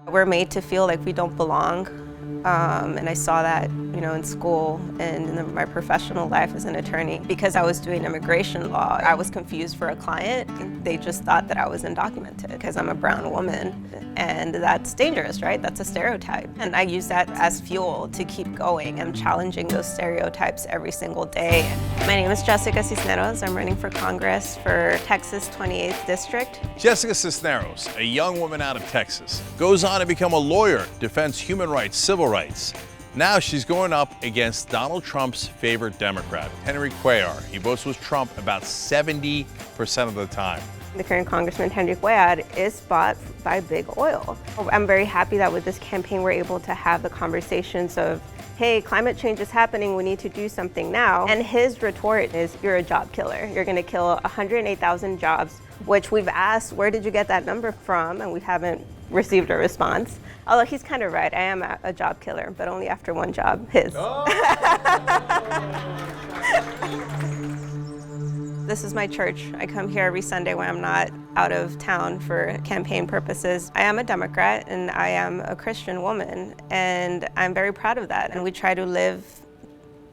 We're made to feel like we don't belong, and I saw that, in school and in my professional life as an attorney. Because I was doing immigration law, I was confused for a client. They just thought that I was undocumented because I'm a brown woman, and that's dangerous, right? That's a stereotype, and I use that as fuel to keep going. I'm challenging those stereotypes every single day. My name is Jessica Cisneros. I'm running for Congress for Texas 28th District. Jessica Cisneros, a young woman out of Texas, goes on to become a lawyer, defends human rights, civil rights. Now she's going up against Donald Trump's favorite Democrat, Henry Cuellar. He votes with Trump about 70% of the time. The current Congressman Henry Cuellar is bought by big oil. I'm very happy that with this campaign we're able to have the conversations of, hey, climate change is happening, we need to do something now. And his retort is, you're a job killer. You're gonna kill 108,000 jobs, which we've asked, where did you get that number from? And we haven't received a response. Although he's kind of right, I am a job killer, but only after one job, his. Oh. This is my church. I come here every Sunday when I'm not out of town for campaign purposes. I am a Democrat and I am a Christian woman, and I'm very proud of that. And we try to live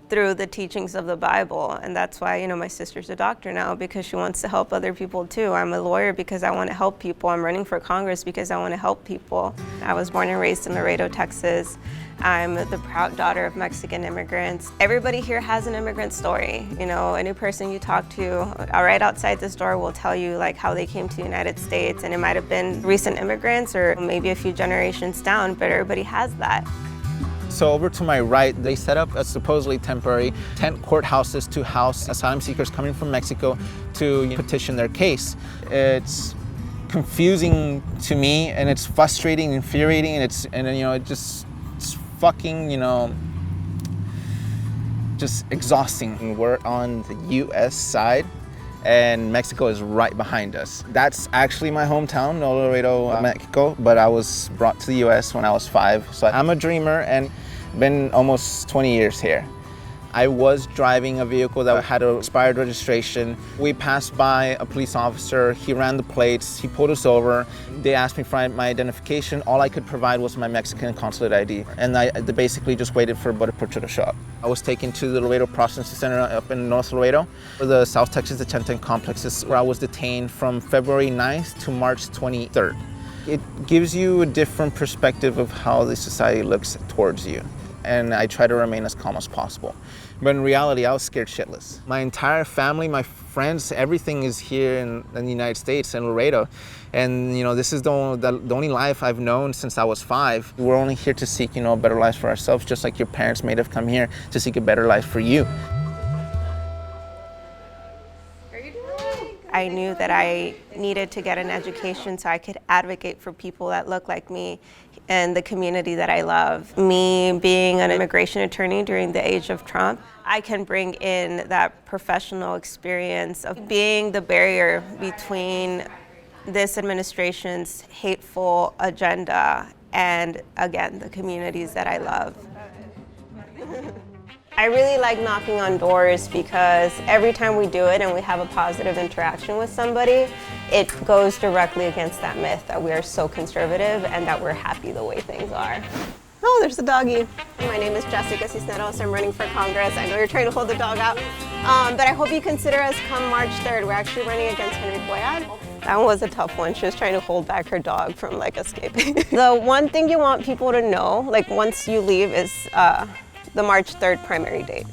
through the teachings of the Bible, and that's why, my sister's a doctor now, because she wants to help other people too. I'm a lawyer because I want to help people. I'm running for Congress because I want to help people. I was born and raised in Laredo, Texas. I'm the proud daughter of Mexican immigrants. Everybody here has an immigrant story. Any person you talk to right outside this door will tell you how they came to the United States, and it might have been recent immigrants or maybe a few generations down, but everybody has that. So over to my right, they set up a supposedly temporary tent courthouses to house asylum seekers coming from Mexico to petition their case. It's confusing to me, and it's frustrating, infuriating, and it's fucking, just exhausting. We're on the U.S. side, and Mexico is right behind us. That's actually my hometown, Laredo, Mexico, but I was brought to the U.S. when I was 5. So I'm a dreamer and been almost 20 years here. I was driving a vehicle that had an expired registration. We passed by a police officer. He ran the plates. He pulled us over. They asked me for my identification. All I could provide was my Mexican consulate ID. And they basically just waited for Border Patrol to show up. I was taken to the Laredo Processing Center up in North Laredo. The South Texas Detention Complex is where I was detained from February 9th to March 23rd. It gives you a different perspective of how the society looks towards you. And I try to remain as calm as possible. But in reality, I was scared shitless. My entire family, my friends, everything is here in the United States, in Laredo. And this is the only life I've known since I was 5. We're only here to seek, a better life for ourselves, just like your parents may have come here to seek a better life for you. I knew that I needed to get an education so I could advocate for people that look like me and the community that I love. Me being an immigration attorney during the age of Trump, I can bring in that professional experience of being the barrier between this administration's hateful agenda and, again, the communities that I love. I really like knocking on doors because every time we do it and we have a positive interaction with somebody, it goes directly against that myth that we are so conservative and that we're happy the way things are. Oh, there's the doggy. My name is Jessica Cisneros. I'm running for Congress. I know you're trying to hold the dog out, but I hope you consider us come March 3rd. We're actually running against Henry Cuellar. That one was a tough one. She was trying to hold back her dog from escaping. The one thing you want people to know, once you leave, is the March 3rd primary date.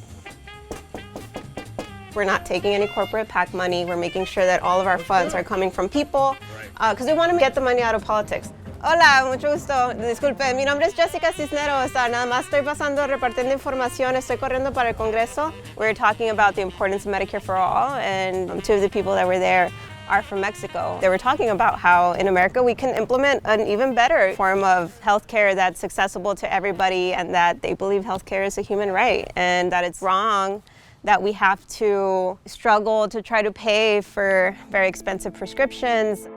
We're not taking any corporate PAC money. We're making sure that all of our funds are coming from people because we want to get the money out of politics. Hola, mucho gusto. Disculpe, mi nombre es Jessica Cisneros. Nada más estoy pasando, repartiendo información. Estoy corriendo para el Congreso. We're talking about the importance of Medicare for all, and 2 of the people that were there are from Mexico. They were talking about how in America we can implement an even better form of healthcare that's accessible to everybody, and that they believe healthcare is a human right, and that it's wrong that we have to struggle to try to pay for very expensive prescriptions.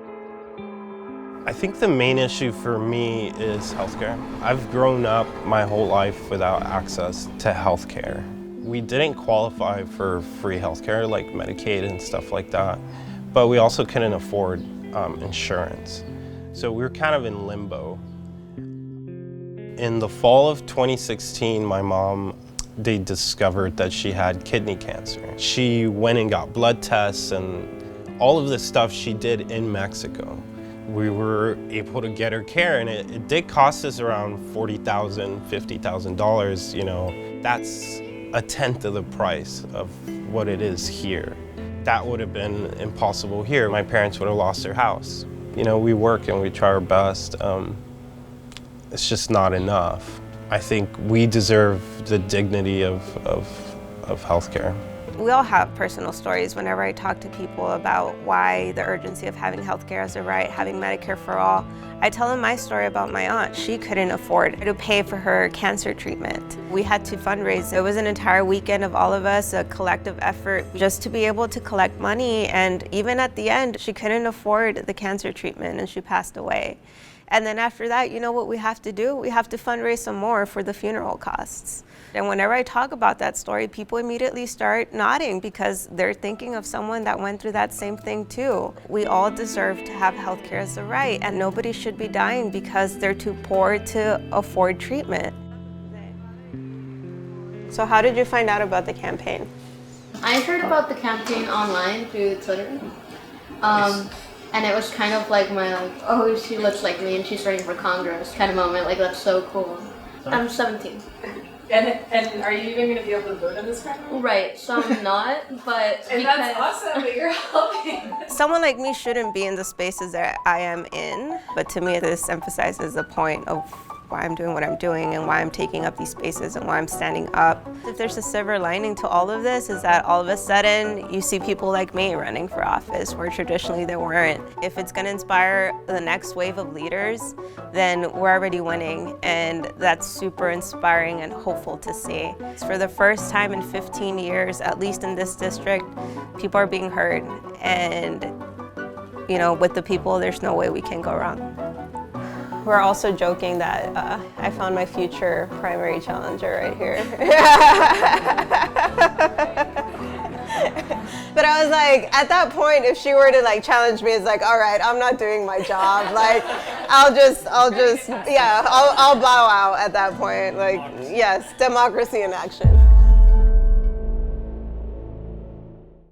I think the main issue for me is healthcare. I've grown up my whole life without access to healthcare. We didn't qualify for free healthcare like Medicaid and stuff like that, but we also couldn't afford insurance. So we were kind of in limbo. In the fall of 2016, my mom, they discovered that she had kidney cancer. She went and got blood tests and all of this stuff she did in Mexico. We were able to get her care, and it did cost us around $40,000, $50,000, you know. That's a tenth of the price of what it is here. That would have been impossible here. My parents would have lost their house. You know, we work and we try our best. It's just not enough. I think we deserve the dignity of healthcare. We all have personal stories. Whenever I talk to people about why the urgency of having healthcare as a right, having Medicare for all, I tell them my story about my aunt. She couldn't afford to pay for her cancer treatment. We had to fundraise. It was an entire weekend of all of us, a collective effort just to be able to collect money. And even at the end, she couldn't afford the cancer treatment and she passed away. And then after that, you know what we have to do? We have to fundraise some more for the funeral costs. And whenever I talk about that story, people immediately start nodding because they're thinking of someone that went through that same thing too. We all deserve to have healthcare as a right, and nobody should be dying because they're too poor to afford treatment. So how did you find out about the campaign? I heard about the campaign online through Twitter. And it was kind of like my, oh, she looks like me and she's running for Congress kind of moment. Like, that's so cool. I'm 17. And are you even going to be able to vote in this primary? Right, so I'm not, but and that's awesome that you're helping. Someone like me shouldn't be in the spaces that I am in, but to me this emphasizes the point of why I'm doing what I'm doing and why I'm taking up these spaces and why I'm standing up. If there's a silver lining to all of this is that all of a sudden you see people like me running for office where traditionally there weren't. If it's gonna inspire the next wave of leaders, then we're already winning, and that's super inspiring and hopeful to see. For the first time in 15 years, at least in this district, people are being heard, and you know, with the people, there's no way we can go wrong. We're also joking that I found my future primary challenger right here. But I was like, at that point, if she were to like challenge me, it's like, all right, I'm not doing my job. Like, I'll bow out at that point. Like, yes, democracy in action.